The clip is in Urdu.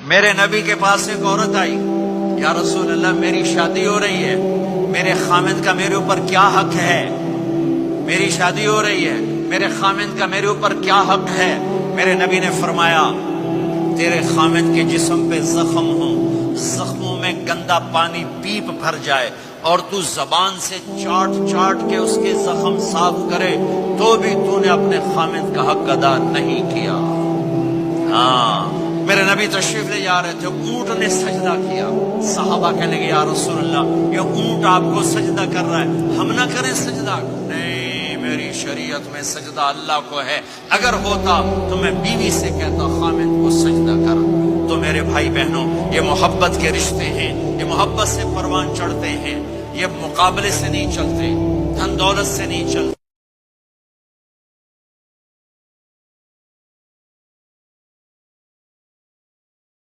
میرے نبی کے پاس ایک عورت آئی، یا رسول اللہ میری شادی ہو رہی ہے، میرے خامند کا میرے اوپر کیا حق ہے؟ میری شادی ہو رہی ہے، میرے خامند کا میرے اوپر کیا حق ہے؟ میرے نبی نے فرمایا تیرے خامند کے جسم پہ زخم ہوں، زخموں میں گندا پانی پیپ بھر جائے اور تو زبان سے چاٹ چاٹ کے اس کے زخم صاف کرے تو بھی تو نے اپنے خامند کا حق ادا نہیں کیا۔ ہاں، میرے نبی تشریف لے جا رہے تھے، اونٹ نے سجدہ کیا، صحابہ کہنے لگے یا رسول اللہ یہ اونٹ آپ کو سجدہ کر رہا ہے، ہم نہ کریں سجدہ؟ نہیں، میری شریعت میں سجدہ اللہ کو ہے، اگر ہوتا تو میں بیوی سے کہتا خامند کو سجدہ کر۔ تو میرے بھائی بہنوں، یہ محبت کے رشتے ہیں، یہ محبت سے پروان چڑھتے ہیں، یہ مقابلے سے نہیں چلتے، دھن دولت سے نہیں چلتے۔